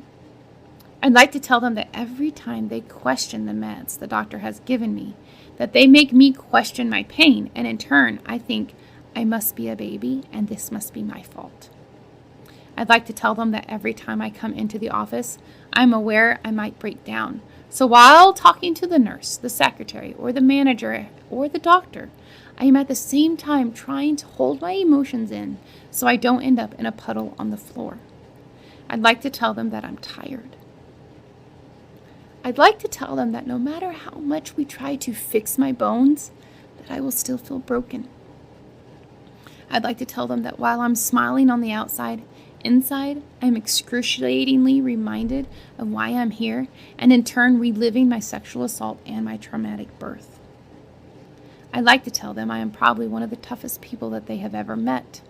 I'd like to tell them that every time they question the meds the doctor has given me, that they make me question my pain, and in turn, I think I must be a baby and this must be my fault. I'd like to tell them that every time I come into the office, I'm aware I might break down. So while talking to the nurse, the secretary, or the manager, or the doctor, I am at the same time trying to hold my emotions in so I don't end up in a puddle on the floor. I'd like to tell them that I'm tired. I'd like to tell them that no matter how much we try to fix my bones, that I will still feel broken. I'd like to tell them that while I'm smiling on the outside, inside, I'm excruciatingly reminded of why I'm here, and in turn reliving my sexual assault and my traumatic birth. I'd like to tell them I am probably one of the toughest people that they have ever met.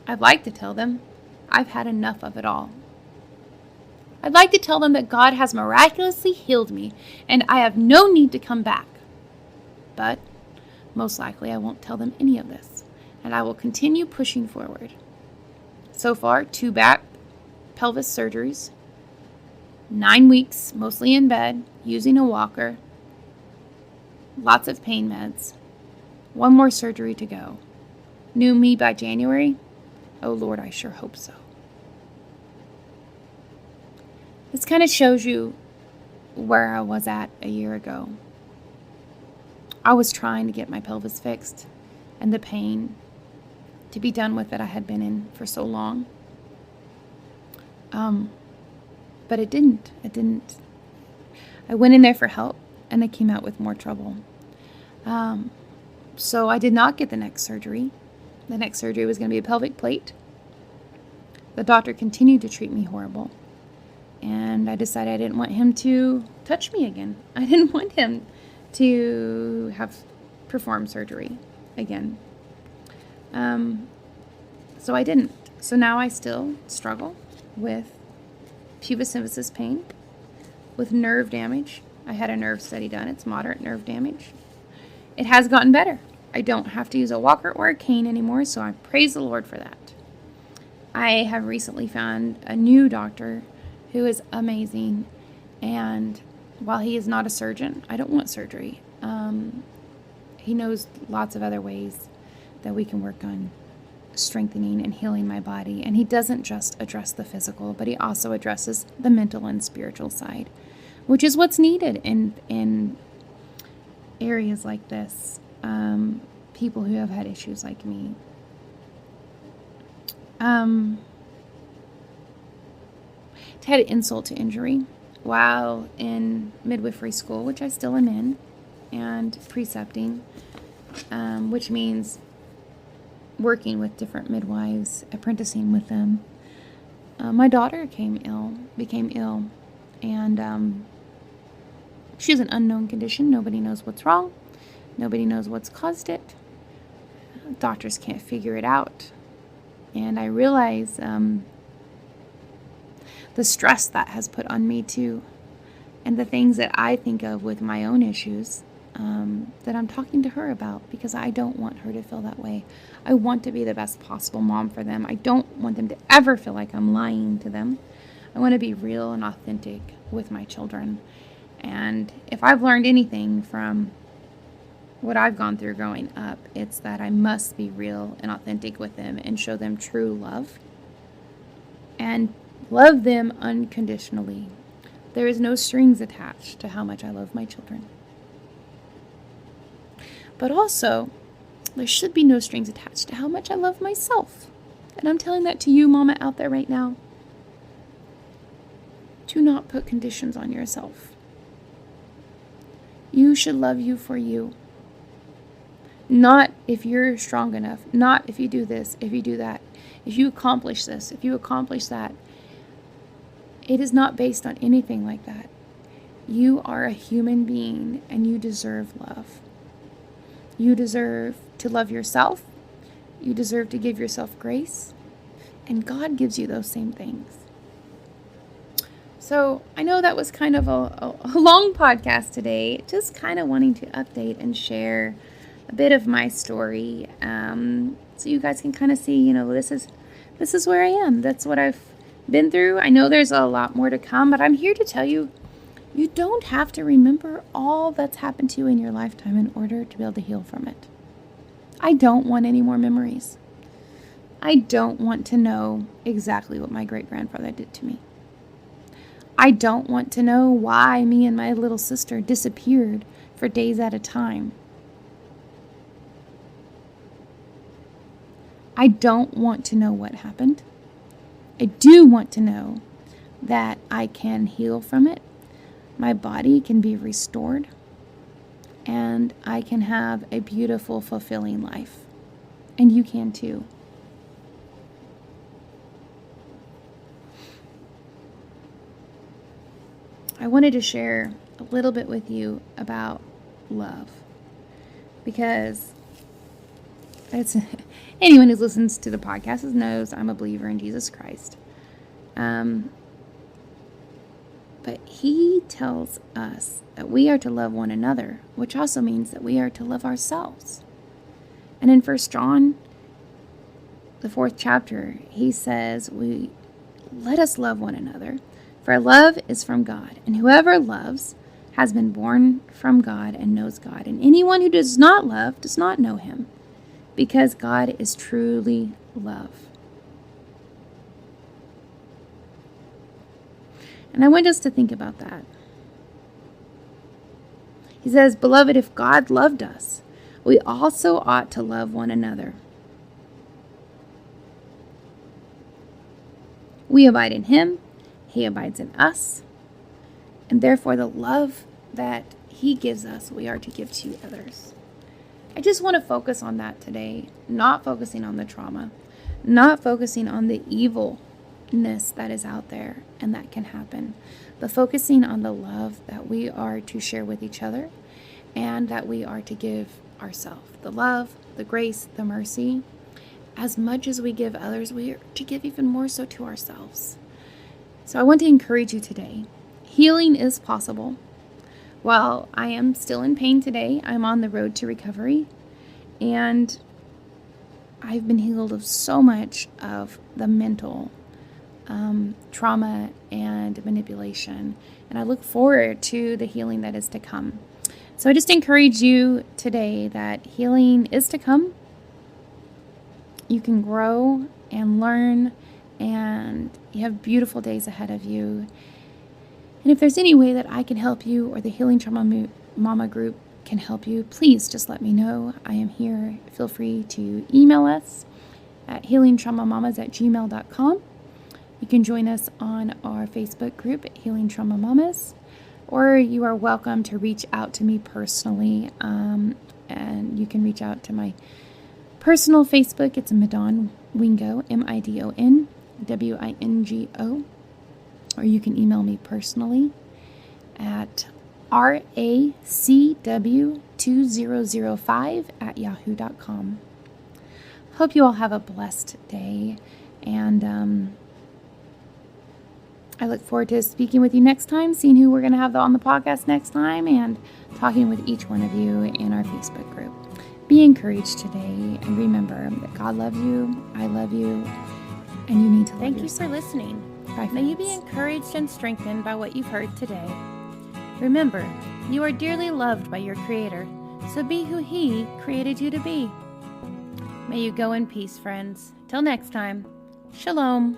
I'd like to tell them I've had enough of it all. I'd like to tell them that God has miraculously healed me and I have no need to come back. But most likely I won't tell them any of this, and I will continue pushing forward. So far, 2 back, pelvis surgeries, 9 weeks, mostly in bed, using a walker, lots of pain meds, 1 more surgery to go. New me by January? Oh Lord, I sure hope so. This kind of shows you where I was at a year ago. I was trying to get my pelvis fixed and the pain to be done with that I had been in for so long. But it didn't. I went in there for help and I came out with more trouble. So I did not get the next surgery. The next surgery was going to be a pelvic plate. The doctor continued to treat me horrible. And I decided I didn't want him to touch me again. I didn't want him to have performed surgery again. So I didn't. So now I still struggle with pubis symphysis pain, with nerve damage. I had a nerve study done. It's moderate nerve damage. It has gotten better. I don't have to use a walker or a cane anymore, so I praise the Lord for that. I have recently found a new doctor who is amazing, and while he is not a surgeon, I don't want surgery. He knows lots of other ways that we can work on strengthening and healing my body, and he doesn't just address the physical, but he also addresses the mental and spiritual side, which is what's needed in areas like this. People who have had issues like me. To add insult to injury, while in midwifery school, which I still am in, and precepting, which means working with different midwives, apprenticing with them, my daughter became ill, and she has an unknown condition. Nobody knows what's wrong. Nobody knows what's caused it. Doctors can't figure it out. And I realize the stress that has put on me too, and the things that I think of with my own issues that I'm talking to her about, because I don't want her to feel that way. I want to be the best possible mom for them. I don't want them to ever feel like I'm lying to them. I want to be real and authentic with my children. And if I've learned anything from what I've gone through growing up, it's that I must be real and authentic with them and show them true love and love them unconditionally. There is no strings attached to how much I love my children. But also, there should be no strings attached to how much I love myself. And I'm telling that to you, mama, out there right now. Do not put conditions on yourself. You should love you for you. Not if you're strong enough. Not if you do this, if you do that. If you accomplish this, if you accomplish that. It is not based on anything like that. You are a human being and you deserve love. You deserve to love yourself. You deserve to give yourself grace. And God gives you those same things. So I know that was kind of a long podcast today. Just kind of wanting to update and share a bit of my story. So you guys can kind of see, this is where I am. That's what I've been through. I know there's a lot more to come, but I'm here to tell you, you don't have to remember all that's happened to you in your lifetime in order to be able to heal from it. I don't want any more memories. I don't want to know exactly what my great-grandfather did to me. I don't want to know why me and my little sister disappeared for days at a time. I don't want to know what happened. I do want to know that I can heal from it. My body can be restored. And I can have a beautiful, fulfilling life. And you can too. I wanted to share a little bit with you about love. Because it's anyone who listens to the podcast knows I'm a believer in Jesus Christ. But he tells us that we are to love one another, which also means that we are to love ourselves. And in 1 John, the 4th chapter, he says, let us love one another, for love is from God, and whoever loves has been born from God and knows God. And anyone who does not love does not know him, because God is truly love. And I want us to think about that. He says, beloved, if God loved us, we also ought to love one another. We abide in him, he abides in us, and therefore the love that he gives us, we are to give to others. I just want to focus on that today, not focusing on the trauma, not focusing on the evilness that is out there and that can happen, but focusing on the love that we are to share with each other and that we are to give ourselves. The love, the grace, the mercy. As much as we give others, we are to give even more so to ourselves. So I want to encourage you today. Healing is possible. While I am still in pain today, I'm on the road to recovery, and I've been healed of so much of the mental trauma and manipulation, and I look forward to the healing that is to come. So I just encourage you today that healing is to come. You can grow and learn, and you have beautiful days ahead of you. And if there's any way that I can help you or the Healing Trauma Mama group can help you, please just let me know. I am here. Feel free to email us at healingtraumamamas@gmail.com. You can join us on our Facebook group at Healing Trauma Mamas, or you are welcome to reach out to me personally, and you can reach out to my personal Facebook. It's Midon Wingo, MIDON WINGO, or you can email me personally at racw2005@yahoo.com. Hope you all have a blessed day, and I look forward to speaking with you next time, seeing who we're going to have on the podcast next time, and talking with each one of you in our Facebook group. Be encouraged today, and remember that God loves you, I love you, and you need to love Thank yourself. you for listening. Bye, May you be friends. encouraged and strengthened by what you've heard today. Remember, you are dearly loved by your Creator, so be who He created you to be. May you go in peace, friends. Till next time, Shalom.